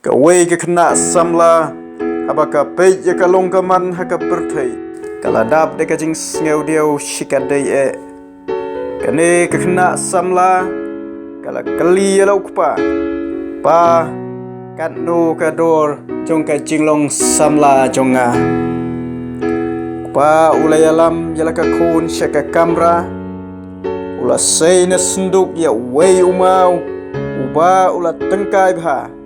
Kawai ke kena samla abaka pej ya kalong kaman haka berthai kaladap de kajing ngeu diau shikadai kane ke kena samla kala kali ya lau kupa pa kan no kador jong ka jinglong samla jonga pa ulay alam yala ka kun shaka kamra ula sei na senduk ya wei umau uba ula tengkai bha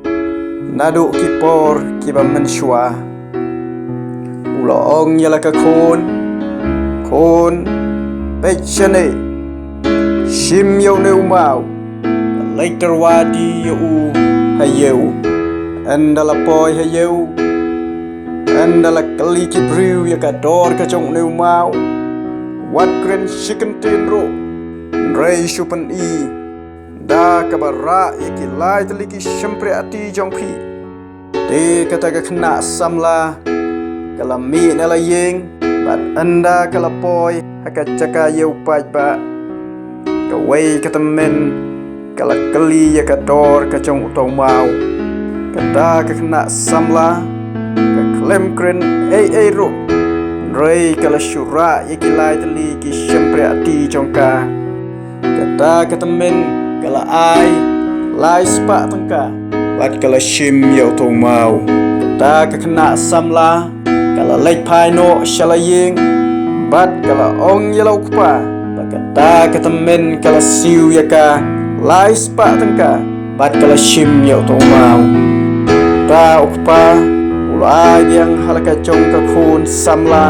nadu kipor kiba menshua ula ong yala ka kun pechane shim yau ne umau later wadi yu hayeu andala poi hayeu andala kali kibriu ya ka dor ka jong ne umau wat kren chicken tin ro rei shupan da kabara yaki lai teliki syempre ati jongpi de kata ka kena samla kalami nela yeng bat anda kalapoy haka caka yeu paj ba kawai kata men kala kali ya kador ka jong utau mau kata ka kena samla ka klem kren ro rei kala syura yaki lai teliki syempre ati jongka kata men kala ai lai spa tangka bat kala shim yau to mau kata ka kena samla kala lek pai no shalaying bat kala ong yalau kupa kata men kala siu yaka lai spa tangka bat kala shim yau to mau ta ukpa ulai yang halaka jong ka kun samla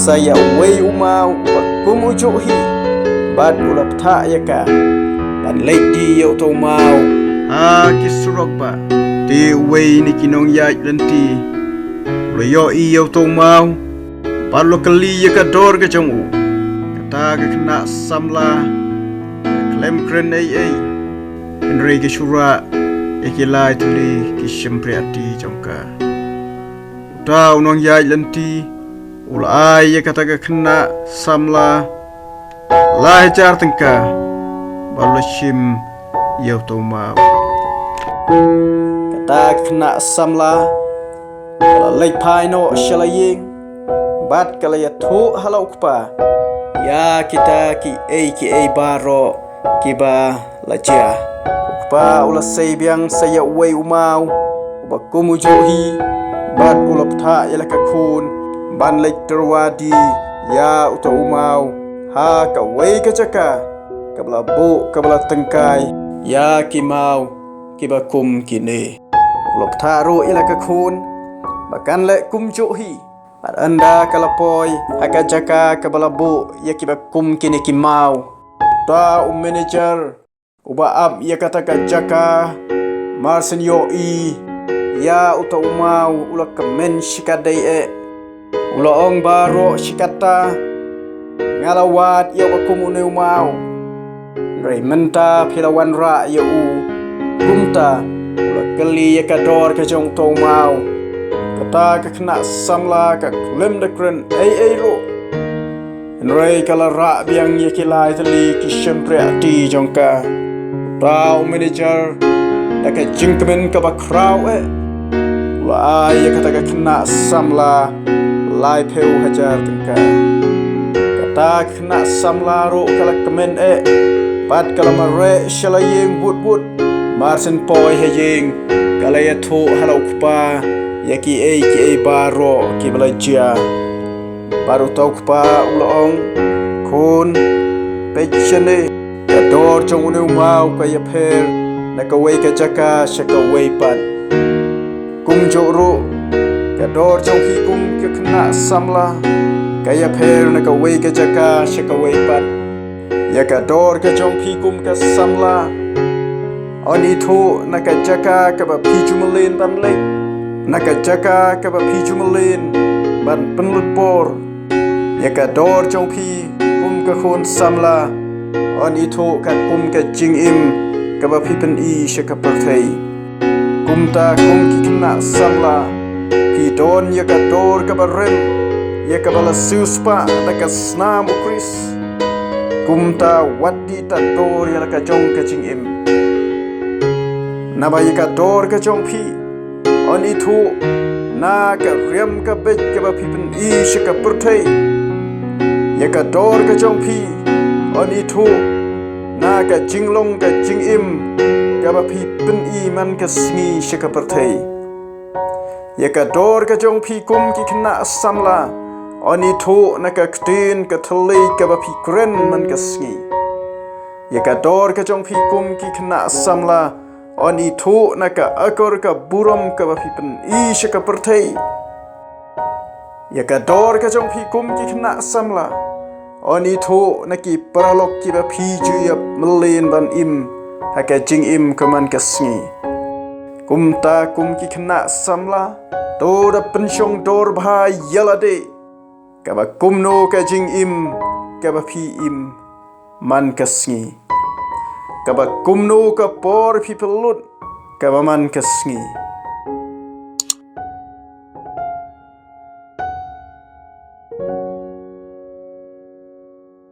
saya wei umau bakum ujuhi bat ulap tha yaka ban lady yau to mau kisurok ba ti wei ni kinong yai lenti lo yo i yau to mau ban lo kali ya ka dor ka jong u kata ka kena samla klem kren enre ki shura ekilai tuli ki syempre ati jongka utau nong yai lenti ulai ya kata ka kena samla lai jar tengka balashim yau to mau kata kena samla kala lek pai no shalaying bat kala ya thu halau kupa ya kita ki baro kiba lajia kupa ula sei biang saya wei umau uba kumujohi bat ulap tha yala ka kun ban lek terwadi ya uta umau ha ka wei ka caka kabla bu kabla tengkai ya kimau kibakum kini ulok tharu ila ka khun bakan le kum johi par anda kalapoi haka jaka kabla bu ya kibakum kini kimau ta manager uba ab ya kata ka jaka marsen yo ya uta umau ulak kemen shikadai ulong baro shikata ngalawat ya bakum une umau Raymenta pilawan ra ya kumta ula kali ya kador ka jong to mau kata ka kena samla ka klem de kren ro enrai kala ra biang ya kilai tali ki syempre ati jongka tau manager da ka jingkemen ka ba kraw ula ya kata ka kena samla lai peu hajar tengka kata kena samla ro kala kemen pat kala mare shalaying but marsen poi hejing kala ya thu halau kupa yaki ki baro ki balajia baru tau kupa ulong kun pechane ya dor jong une mau ka ya pher na ka wei ka jaka shaka wei pat kum joro ka dor jong ki kum ka kena samla ka ya pher na ka wei ka jaka shaka wei pat ya ka dor ka jong pi kum ka samla oni thu na ka jaka ka ba pi jumalin ban le na ka jaka ka ba pi jumalin ban penlut por ya ka dor jong pi kum ka khon samla oni thu kan kum ka jing im ka ba pi pen shaka parthai kum ta kum ki kena samla pi don ya ka dor ka ba rem ya ka bala suspa na ka snam ukris kumta wadi ta dor yala ka jong ka jing im naba yaka dor ka jong pi on itu na ka riam ka bet ka ba pi pen I shika perthei ya ka dor ka jong pi on itu na ka jinglong ka jingim ka ba pi pen I man ka sngi shika perthei ya ka dor ka jong pi kum ki khna samla on itu na ka ktin ka thlei ka ba pi kren man ka sngi ya ka dor ka jong pi kum ki khna samla on itu na ka akor ka buram ka ba pi pen I shika perthei ya ka dor ka jong pi kum ki khna samla on itu na ki paralok ki ba pi ju ya mlen ban im ha ka jing im ka man ka sngi kum ta kum ki khna samla to da pensyong dor bha yalade ka ba kum no ka jing im ka ba pi im man ka sngi ka ba kum no ka por pi pelut ka ba man ka sngi